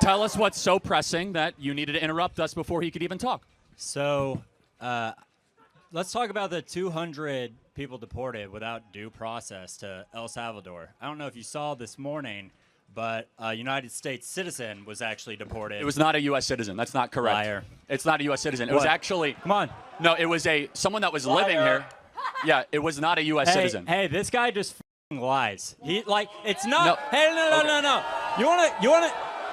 Tell us what's so pressing that you needed to interrupt us before he could even talk. So, let's talk about the 200 people deported without due process to El Salvador. I don't know if you saw this morning, but a United States citizen was actually deported. It was not a U.S. citizen. That's not correct. Liar. It's not a U.S. citizen. It was actually. Come on. No, it was someone that was living here. Yeah, it was not a U.S. citizen. Hey, this guy just lies. It's not. No. Hey, no.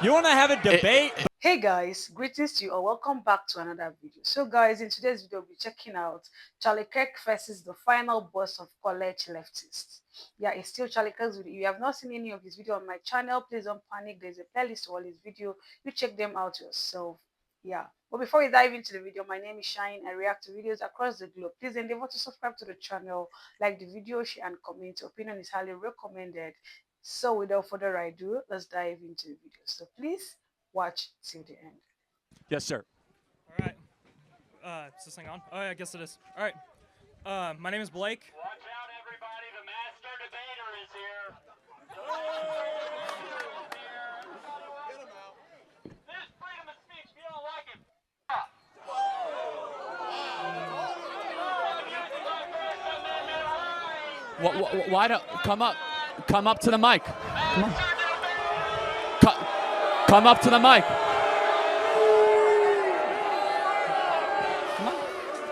You wanna have a debate? Hey guys, greetings to you all. Welcome back to another video. So guys, in today's video, we'll be checking out Charlie Kirk versus the final boss of college leftists. Yeah, it's still Charlie Kirk's video. If you have not seen any of his video on my channel, please don't panic. There's a playlist to all his video. You check them out yourself. Yeah. But before we dive into the video, my name is Shine. I react to videos across the globe. Please endeavor to subscribe to the channel, like the video, share and comment. Your opinion is highly recommended. So without further ado, let's dive into the video. So please watch till the end. Yes, sir. All right. Is this thing on? Oh, yeah, I guess it is. All right. My name is Blake. Watch out, everybody. The master debater is here. Get him out. This is freedom of speech. If you don't like it, Why don't come up to the mic? Come on. Come up to the mic.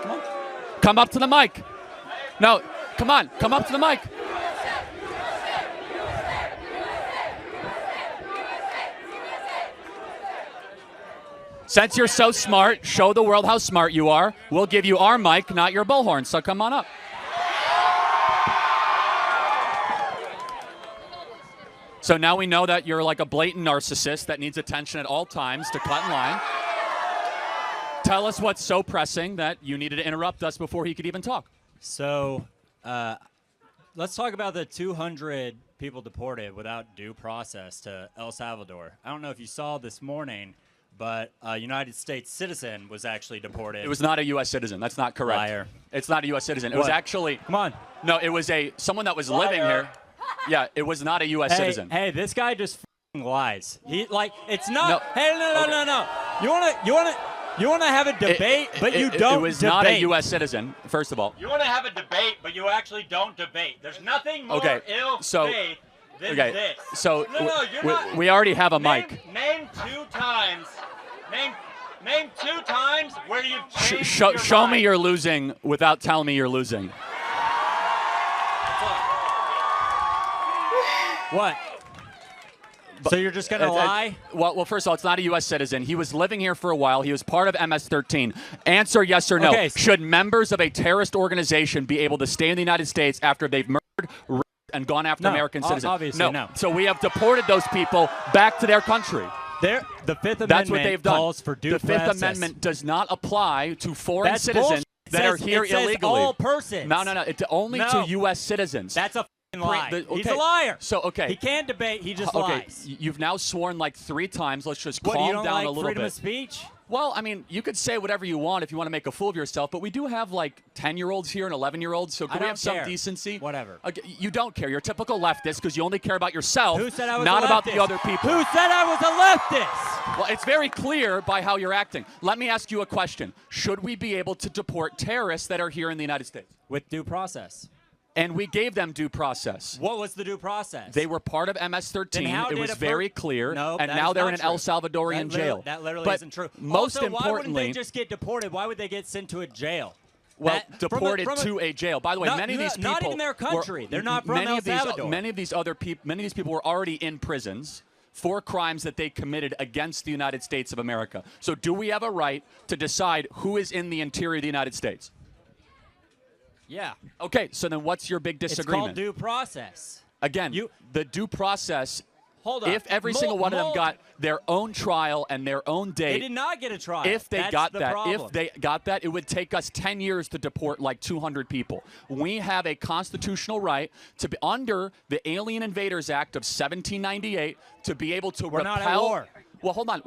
Come on. Come up to the mic. No, come on. Come up to the mic. Since you're so smart, show the world how smart you are. We'll give you our mic, not your bullhorn. So come on up. So now we know that you're like a blatant narcissist that needs attention at all times to cut in line. Tell us what's so pressing that you needed to interrupt us before he could even talk. So, let's talk about the 200 people deported without due process to El Salvador. I don't know if you saw this morning, but a United States citizen was actually deported. It was not a U.S. citizen. That's not correct. Liar. It's not a U.S. citizen. It was actually. Come on. No, it was someone that was living here. Yeah, it was not a U.S. citizen. Hey, this guy just lies. It's not. No. Hey, no. You wanna have a debate, but you don't. It was debate. not a U.S. citizen. First of all. you want to have a debate, but you actually don't debate. There's nothing more ill-faith than this. So you're not. we already have a mic. Name two times. Name two times where you've changed Show your me mind. you're losing without telling me you're losing. What? So you're just gonna lie? Well, first of all, it's not a U.S. citizen. He was living here for a while. He was part of MS-13. Answer yes or no. Okay. Should members of a terrorist organization be able to stay in the United States after they've murdered, raped, and gone after American citizens? Obviously, no. So we have deported those people back to their country. The Fifth Amendment That's what they've done. calls for due The Fifth process. Amendment does not apply to foreign That's citizens bullshit. that are here it says illegally. all persons. No. It's only to U.S. citizens. That's a lie. He's Okay. a liar. So, okay. He can't debate. He just Okay, lies. you've now sworn like 3 times. Let's just What, calm you don't down like a little freedom bit. of speech? Well, I mean, you could say whatever you want if you want to make a fool of yourself, but we do have like 10-year-olds here and 11-year-olds, so can we don't have some care. decency? Whatever. Okay, you don't care. You're a typical leftist because you only care about yourself, Who said I was not a about leftist? the other people. Who said I was a leftist? Well, it's very clear by how you're acting. Let me ask you a question. Should we be able to deport terrorists that are here in the United States? With due process. And we gave them due process. What was the due process? They were part of MS-13. Then how It did was a very clear. No, and that now is they're not in an true. El Salvadorian jail. That literally But isn't true. Most also, importantly, why wouldn't they just get deported? Why would they get sent to a jail? Well, deported to a jail. By the way, many of these people not even their country. They're not from El Salvador. Many of these people were already in prisons for crimes that they committed against the United States of America. So do we have a right to decide who is in the interior of the United States? Yeah. Okay, so then what's your big disagreement? It's called due process. Again, the due process, Hold on. if every single one of them got their own trial and their own date. They did not get a trial. If they That's got the that, problem. if they got that, it would take us 10 years to deport like 200 people. We have a constitutional right to be under the Alien Invaders Act of 1798 to be able to We're repel. not at war. Well, hold on.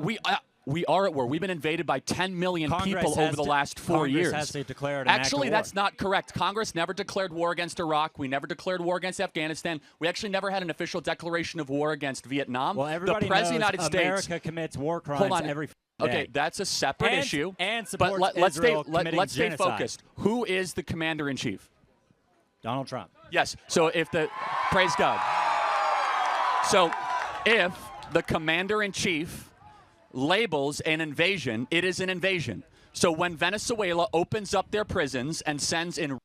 We are at war. We've been invaded by 10 million people over the last 4 years. Congress has to declare an Actually, act of that's war. not correct. Congress never declared war against Iraq. We never declared war against Afghanistan. We actually never had an official declaration of war against Vietnam. Well, everybody the President knows of the United America States commits war crimes Hold on. every day. Okay, that's a separate issue. And but supports let's Israel stay committing let's stay genocide. focused. Who is the commander-in-chief? Donald Trump. Yes. So if the praise God. So if the commander-in-chief labels an invasion, it is an invasion. So when Venezuela opens up their prisons and sends in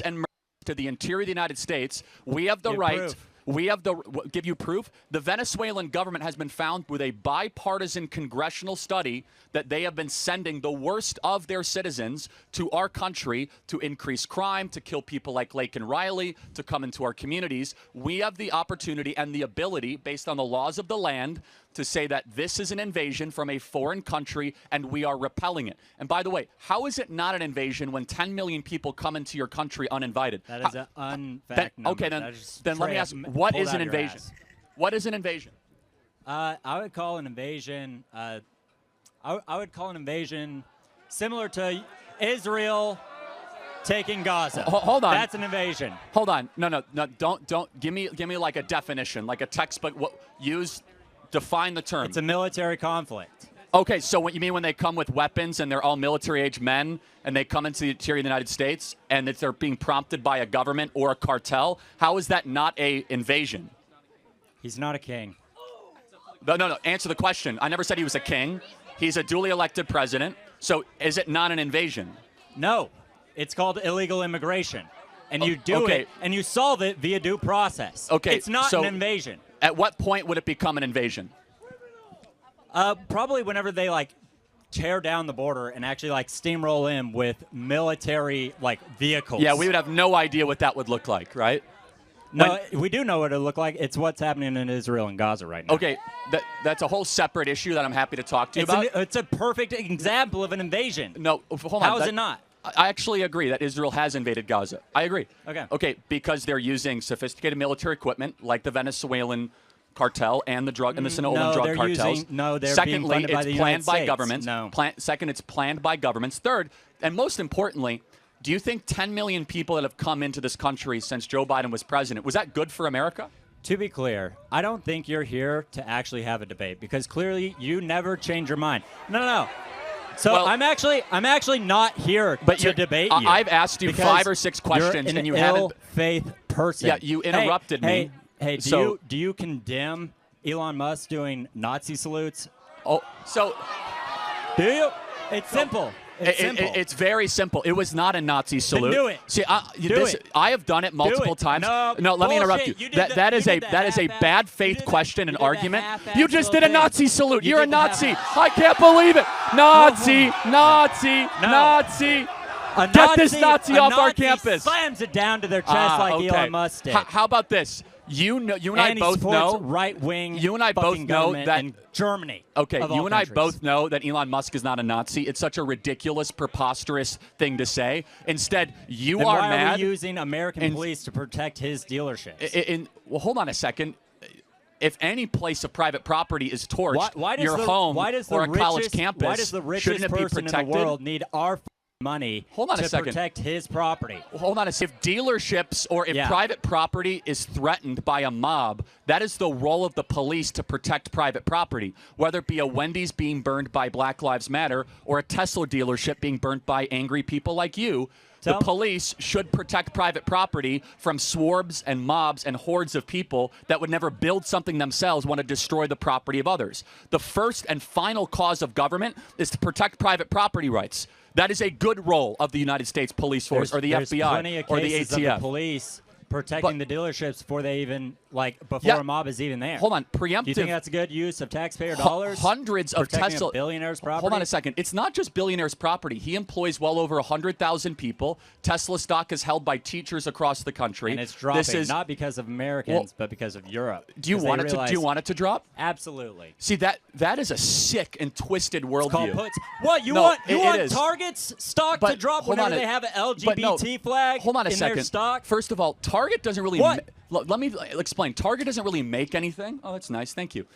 and to the interior of the United States, we have the right. Proof. We have the give you proof. The Venezuelan government has been found with a bipartisan congressional study that they have been sending the worst of their citizens to our country to increase crime, to kill people like Lake and Riley, to come into our communities. We have the opportunity and the ability, based on the laws of the land, to say that this is an invasion from a foreign country and we are repelling it. And by the way, how is it not an invasion when 10 million people come into your country uninvited? That is an unfact number. Okay, That is then let me ask, what is an invasion? What is an invasion? I would call an invasion. I would call an invasion similar to Israel taking Gaza. Hold on. That's an invasion. Hold on. No. Don't give me like a definition, like a textbook. Define the term. It's a military conflict. Okay, so what you mean when they come with weapons and they're all military-age men and they come into the interior of the United States and they're being prompted by a government or a cartel? How is that not a invasion? He's not a king. No. Answer the question. I never said he was a king. He's a duly elected president. So is it not an invasion? No. It's called illegal immigration. And you do it, and you solve it via due process. Okay, it's not so an invasion. At what point would it become an invasion? Probably whenever they tear down the border and actually steamroll in with military vehicles. Yeah, we would have no idea what that would look like, right? No, we do know what it would look like. It's what's happening in Israel and Gaza right now. Okay, that's a whole separate issue that I'm happy to talk to you about. It's a perfect example of an invasion. No, hold on. How is it not? I actually agree that Israel has invaded Gaza. I agree. Okay. Okay, because they're using sophisticated military equipment like the Venezuelan cartel and the drug and the Sinaloan drug cartels. They're being funded by the United States. Governments. No. Second, it's planned by governments. Third, and most importantly, do you think 10 million people that have come into this country since Joe Biden was president, was that good for America? To be clear, I don't think you're here to actually have a debate because clearly you never change your mind. No. So well, I'm actually not here to debate you. I've asked you 5 or 6 questions you're and you an haven't. Ill-faith person. Yeah, you interrupted me. Hey, do you condemn Elon Musk doing Nazi salutes? Oh, so do you? It's simple. It's very simple. It was not a Nazi salute. Then do it. See, do it. I have done it multiple times. No, let me interrupt you. That is a bad faith question and argument. You just did a Nazi salute. You're a Nazi. I can't believe it. Nazi. Get this Nazi off our campus. Slams it down to their chest like Elon Musk did. How about this? You and I both know right-wing. You and I both know that in Germany. Okay, you and I both know that Elon Musk is not a Nazi. It's such a ridiculous, preposterous thing to say. Instead, you then are why mad. Are we using American police to protect his dealerships? Well, hold on a second. If any place of private property is torched, your home or a college campus, why does the richest shouldn't it be person protected? in the world need our money to protect his property? Hold on a second. If dealerships or if private property is threatened by a mob, that is the role of the police to protect private property, whether it be a Wendy's being burned by Black Lives Matter or a Tesla dealership being burnt by angry people like you. The police should protect private property from swarms and mobs and hordes of people that would never build something themselves, want to destroy the property of others. The first and final cause of government is to protect private property rights. That is a good role of the United States Police Force or the FBI or the ATF. Of the police protecting the dealerships before they even before a mob is even there. Hold on, preemptive. Do you think that's a good use of taxpayer dollars? Hundreds of Tesla billionaires' property. Hold on a second. It's not just billionaires' property. He employs well over 100,000 people. Tesla stock is held by teachers across the country, and it's dropping not because of Americans, but because of Europe. Do you want it to? Do you want it to drop? Absolutely. See that is a sick and twisted worldview. What you want? You want Target's stock to drop whenever they have an LGBT flag in their stock? First of all, Target doesn't really. Let me explain. Target doesn't really make anything. Oh, that's nice. Thank you.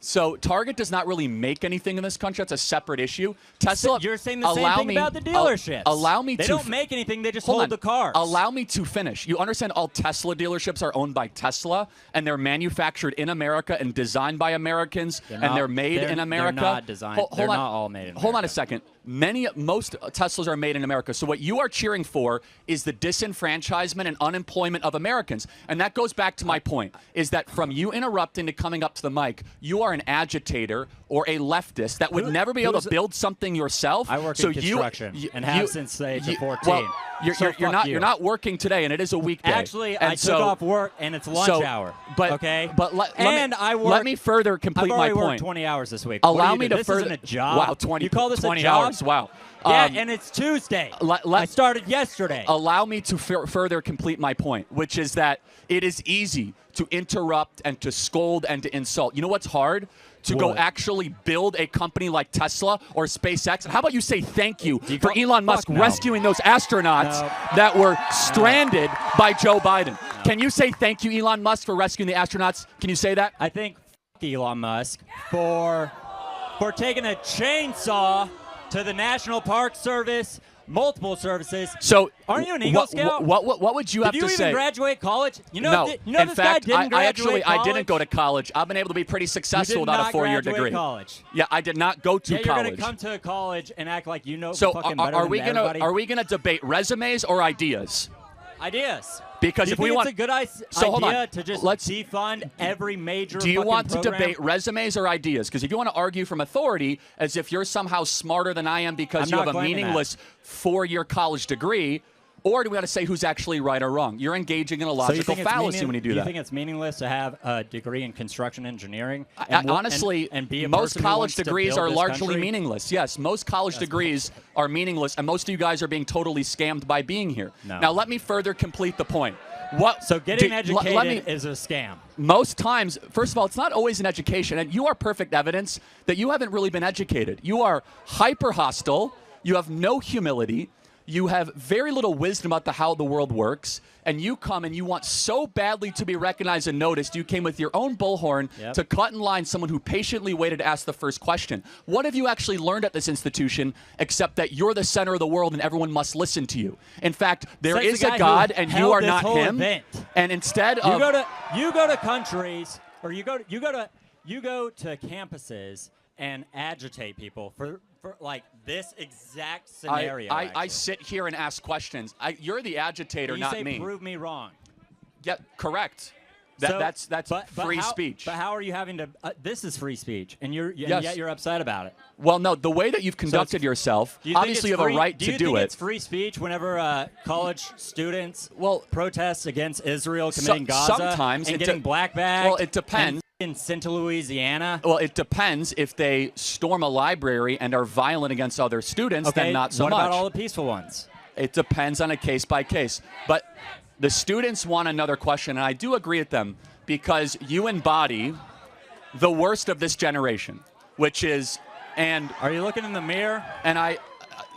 So Target does not really make anything in this country. That's a separate issue. Tesla. You're saying the same thing about the dealerships. Allow me they to. They don't make anything. They just hold the cars. Allow me to finish. You understand? All Tesla dealerships are owned by Tesla, and they're manufactured in America and designed by Americans, and they're made in America. They're not designed. They're not all made in America. Hold on a second. Most Teslas are made in America. So what you are cheering for is the disenfranchisement and unemployment of Americans. And that goes back to my point, is that from you interrupting to coming up to the mic, you are an agitator or a leftist that would never be able to build something yourself. I work in construction and have since the age of 14. Well, you're not working today, and it is a weekday. Actually, I took off work, and it's lunch hour. But okay, but let me further complete my point. I've already worked 20 hours this week. Allow me to this further. Isn't a job. Wow, 20. You call this 20 a job? hours? Wow. Yeah, and it's Tuesday. I started yesterday. Allow me to further complete my point, which is that it is easy to interrupt and to scold and to insult. You know what's hard? To go actually build a company like Tesla or SpaceX. How about you say thank you for Elon Musk rescuing those astronauts that were stranded by Joe Biden? Can you say thank you, Elon Musk, for rescuing the astronauts? Can you say that? I think Elon Musk for taking a chainsaw to the National Park Service, multiple services. So, aren't you an Eagle Scout? What would you have to say? Did you even graduate college? No. In fact, I didn't go to college. I've been able to be pretty successful without a 4-year degree. College. Yeah, I did not go to college. You're going to come to college and act like you know fucking better are than we everybody? Are we going to debate resumes or ideas? Ideas. Because if we want, it's a good idea to just defund every major. Do you want to program? debate resumes or ideas? Because if you want to argue from authority, as if you're somehow smarter than I am because you have a meaningless 4-year college degree, or do we want to say who's actually right or wrong? You're engaging in a logical fallacy when you do that. Do you think it's meaningless to have a degree in construction engineering? Honestly, be a most college degrees are largely country? Meaningless. Yes, most college degrees are meaningless, and most of you guys are being totally scammed by being here. No. Now, let me further complete the point. So getting educated is a scam. Most times, first of all, it's not always an education, and you are perfect evidence that you haven't really been educated. You are hyper hostile. You have no humility. You have very little wisdom about how the world works, and you come and you want so badly to be recognized and noticed, you came with your own bullhorn to cut in line someone who patiently waited to ask the first question. What have you actually learned at this institution except that you're the center of the world and everyone must listen to you? In fact, there is a God and you are not him. And instead of you go to countries or you go to campuses and agitate people for like this exact scenario. I sit here and ask questions. You're the agitator, not me. You say prove me wrong. Yeah, correct. That's free speech. But how are you having to? This is free speech, and yet you're upset about it. Well, no, the way that you've conducted yourself, obviously you have a right to do it. Do you think it's free speech whenever college students protest against Israel committing Gaza sometimes and getting black bagged? Well, it depends. In St. Louisiana? Well, it depends. If they storm a library and are violent against other students, then not so much. What about all the peaceful ones? It depends on a case by case. But the students want another question, and I do agree with them because you embody the worst of this generation, which is, and are you looking in the mirror? And I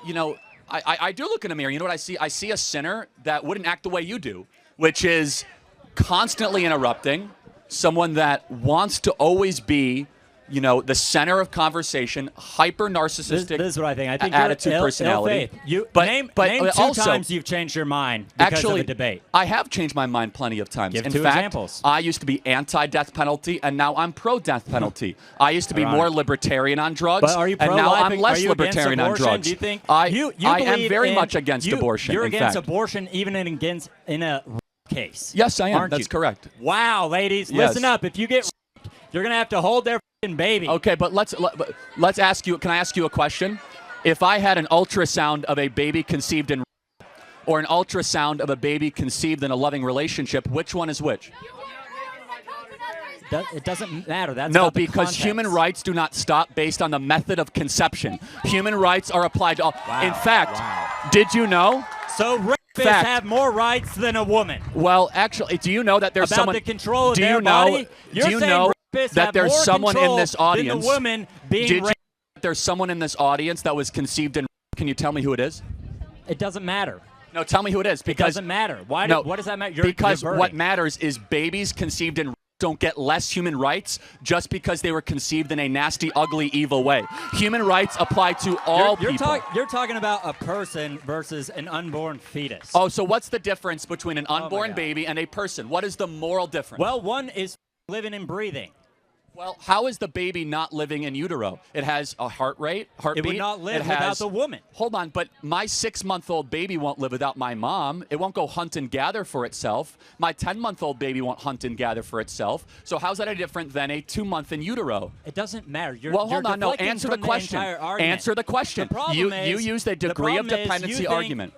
do look in the mirror. You know what I see? I see a sinner that wouldn't act the way you do, which is constantly interrupting. Someone that wants to always be, the center of conversation, hyper narcissistic. This is what I think. I think attitude, you're personality. Name two times you've changed your mind because of a debate. I have changed my mind plenty of times. Give In two fact, examples. I used to be anti-death penalty, and now I'm pro-death penalty. I used to be more libertarian on drugs, but are you and now I'm less are you libertarian on drugs. Do you think I am very much against abortion. You're in against fact. abortion, even in a case. Yes, I am. Aren't That's you? correct. Wow, ladies, Yes. listen up. If you get you're going to have to hold their baby. Okay, but let's ask you. Can I ask you a question? If I had an ultrasound of a baby conceived in or an ultrasound of a baby conceived in a loving relationship, which one is which? It doesn't matter. That's no, not the because context. human rights do not stop based on the method of conception. Human rights are applied to all. Wow. In fact, did you know? So rapists have more rights than a woman. Well, actually, do you know that there's about someone? the control of their body? Do you know that there's someone in this audience? Than the woman being did you know that there's someone in this audience that was conceived in? Can you tell me who it is? It doesn't matter. No, tell me who it is. Because it doesn't matter. Why? No, what does that matter? Because what matters is babies conceived in don't get less human rights just because they were conceived in a nasty, ugly, evil way. Human rights apply to all people. You're talking about a person versus an unborn fetus. Oh, so what's the difference between an unborn baby and a person? What is the moral difference? Well, one is living and breathing. Well, how is the baby not living in utero? It has a heartbeat. It would not live without the woman. Hold on, but my 6-month-old baby won't live without my mom. It won't go hunt and gather for itself. My 10-month-old baby won't hunt and gather for itself. So how's that any different than a 2-month in utero? It doesn't matter. Well, hold on. No, answer the question. Answer the question. You used a degree of dependency argument.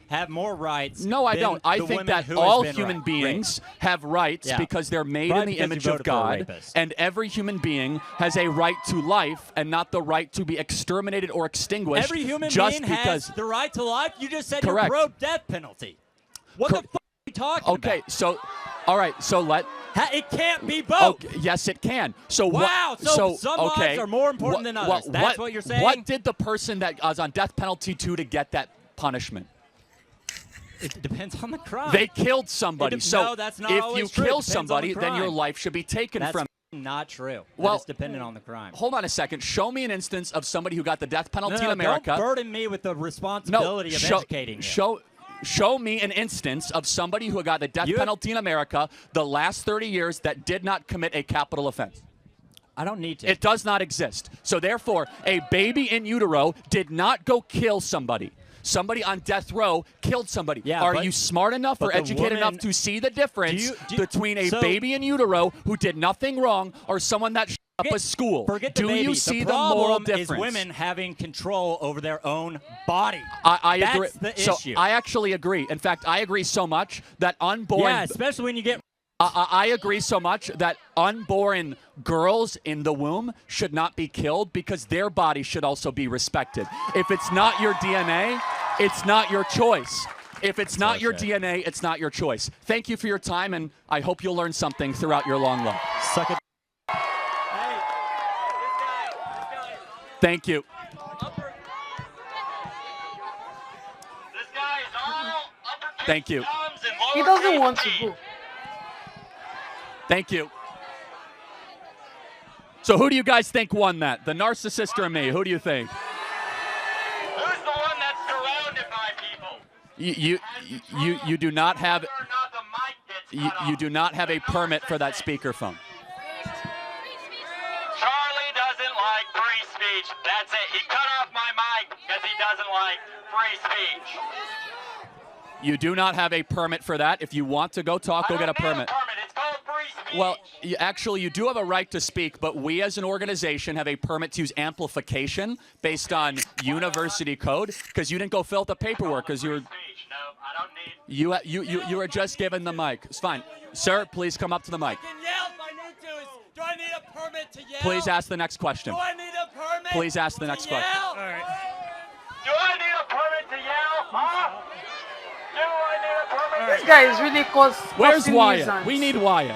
Have more rights. No, I don't. I think that all human beings have rights because they're made in the image of God, and every human being has a right to life and not the right to be exterminated or extinguished. Every human just being because has the right to life. You just said Correct. you're pro-death penalty. What the fuck are you talking about? Okay, so, all right, so it can't be both. Okay, yes, it can. So wow. So some lives are more important than others. That's what you're saying. What did the person that was on death penalty do to get that punishment? It depends on the crime. They killed somebody. No, that's not if you kill true. somebody, then your life should be taken from you. Not true. Well, it's dependent on the crime. Hold on a second. Show me an instance of somebody who got the death penalty in America. Don't burden me with the responsibility of educating you. Show me an instance of somebody who got the death penalty in America the last 30 years that did not commit a capital offense. I don't need to. It does not exist. So therefore, a baby in utero did not go kill somebody. Somebody on death row killed somebody. Yeah, Are you smart enough or educated enough to see the difference between a baby in utero who did nothing wrong or someone that shut up a school? Do you see the moral difference? Is women having control over their own body. I agree. That's the issue. I actually agree. In fact, I agree so much that unborn... Yeah, especially when you get... I agree so much that unborn girls in the womb should not be killed because their body should also be respected. If it's not your DNA, it's not your choice. If it's not your DNA, it's not your choice. Thank you for your time, and I hope you'll learn something throughout your long life. Suck it. Thank you. Thank you. He doesn't want to go. Thank you. So who do you guys think won that? The narcissist or me? Who do you think? Who's the one that's surrounded by people? You do not have you do not have a permit for that speakerphone. Charlie doesn't like free speech. That's it. He cut off my mic because he doesn't like free speech. You do not have a permit for that. If you want to go talk, go get a permit. It's called free speech. Well, actually, you do have a right to speak, but we as an organization have a permit to use amplification based on university code because you didn't go fill out the paperwork because you were... No, I don't need... You were just given the mic. It's fine. Sir, please come up to the mic. I can yell if I need to. Do I need a permit to yell? Please ask the next question. Do I need a permit? Please ask the next question. All right. Do I need a permit to yell? Huh? Do I need a permit? This guy is really Where's Wyatt? nuisance. We need Wyatt.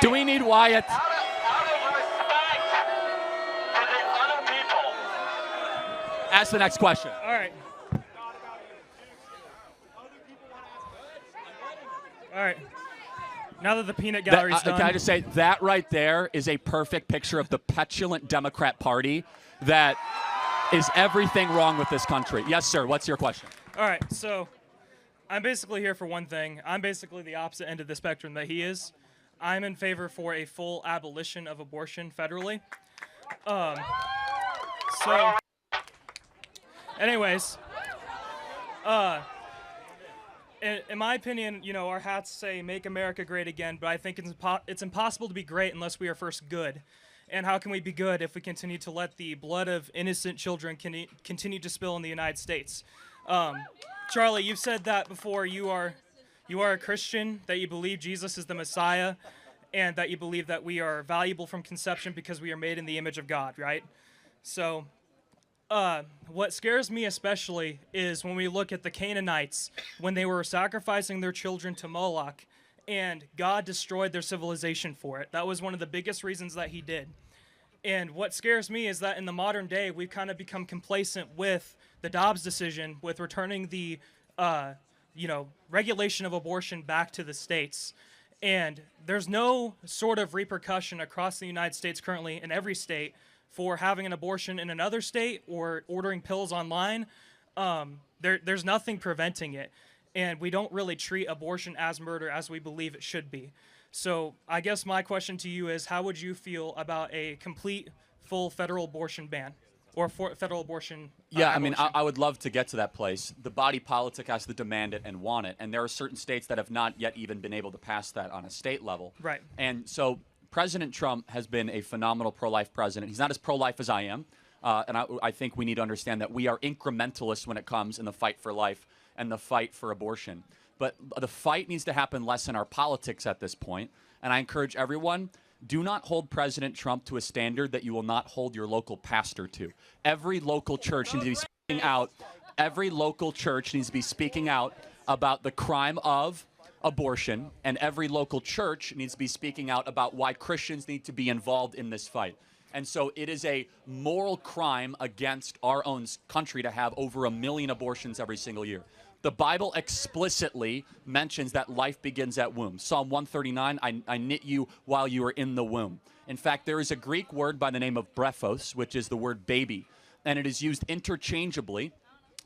Do we need Wyatt? Out of respect for the other people. Ask the next question. All right. All right. Now that the peanut gallery's done. Can I just say, that right there is a perfect picture of the petulant Democrat Party that is everything wrong with this country. Yes, sir. What's your question? All right. So I'm basically here for one thing. I'm basically the opposite end of the spectrum that he is. I'm in favor for a full abolition of abortion federally. So, anyways, in my opinion, you know, our hats say "Make America Great Again," but I think it's impossible to be great unless we are first good. And how can we be good if we continue to let the blood of innocent children continue to spill in the United States? Charlie, you've said that before. You are a Christian, that you believe Jesus is the Messiah, and that you believe that we are valuable from conception because we are made in the image of God, right? So, what scares me especially is when we look at the Canaanites, when they were sacrificing their children to Moloch, and God destroyed their civilization for it. That was one of the biggest reasons that he did. And what scares me is that in the modern day, we've kind of become complacent with the Dobbs decision, with returning the, regulation of abortion back to the states. And there's no sort of repercussion across the United States currently in every state for having an abortion in another state or ordering pills online. There's nothing preventing it. And we don't really treat abortion as murder as we believe it should be. So I guess my question to you is, how would you feel about a complete, full federal abortion ban? Or federal abortion. Yeah, I mean, I would love to get to that place. The body politic has to demand it and want it. And there are certain states that have not yet even been able to pass that on a state level. Right. And so President Trump has been a phenomenal pro-life president. He's not as pro-life as I am. And I think we need to understand that we are incrementalists when it comes in the fight for life and the fight for abortion. But the fight needs to happen less in our politics at this point. And I encourage everyone, do not hold President Trump to a standard that you will not hold your local pastor to. Every local church needs to be speaking out. Every local church needs to be speaking out about the crime of abortion, and every local church needs to be speaking out about why Christians need to be involved in this fight. And so it is a moral crime against our own country to have over 1 million abortions every single year. The Bible explicitly mentions that life begins at womb. Psalm 139, I knit you while you are in the womb. In fact, there is a Greek word by the name of brephos, which is the word baby, and it is used interchangeably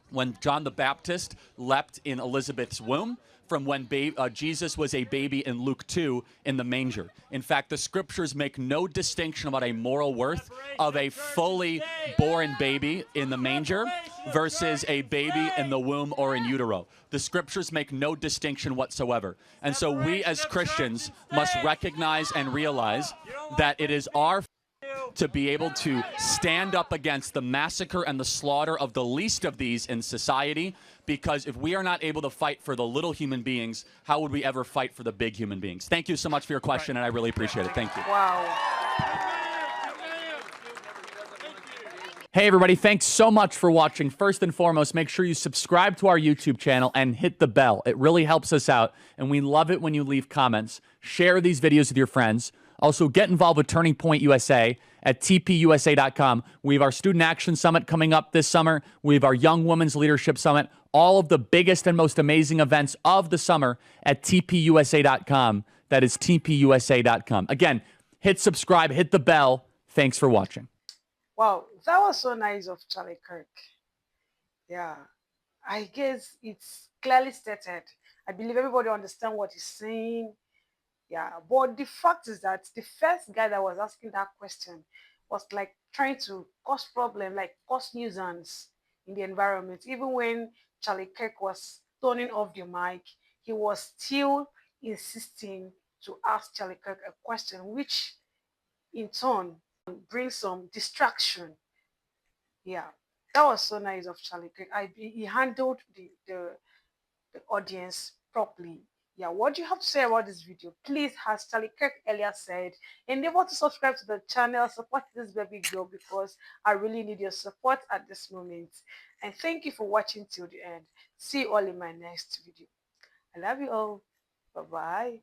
when John the Baptist leapt in Elizabeth's womb from when Jesus was a baby in Luke 2 in the manger. In fact, the scriptures make no distinction about a moral worth of a fully born baby in the manger versus a baby in the womb or in utero. The scriptures make no distinction whatsoever. And so we as Christians must recognize and realize that it is our to be able to stand up against the massacre and the slaughter of the least of these in society, because if we are not able to fight for the little human beings, how would we ever fight for the big human beings? Thank you so much for your question, and I really appreciate it. Thank you. Wow. Hey, everybody. Thanks so much for watching. First and foremost, make sure you subscribe to our YouTube channel and hit the bell. It really helps us out, and we love it when you leave comments. Share these videos with your friends. Also, get involved with Turning Point USA at TPUSA.com. We have our Student Action Summit coming up this summer. We have our Young Women's Leadership Summit. All of the biggest and most amazing events of the summer at TPUSA.com. That is TPUSA.com. Again, hit subscribe, hit the bell. Thanks for watching. Wow, that was so nice of Charlie Kirk. Yeah, I guess it's clearly stated. I believe everybody understands what he's saying. Yeah, but the fact is that the first guy that was asking that question was like trying to cause problem, like cause nuisance in the environment. Even when Charlie Kirk was turning off the mic, he was still insisting to ask Charlie Kirk a question, which in turn brings some distraction. Yeah, that was so nice of Charlie Kirk. He handled the audience properly. Yeah, what do you have to say about this video? Please, as Charlie Kirk earlier said, endeavor to subscribe to the channel, support this baby girl, because I really need your support at this moment. And thank you for watching till the end. See you all in my next video. I love you all. Bye-bye.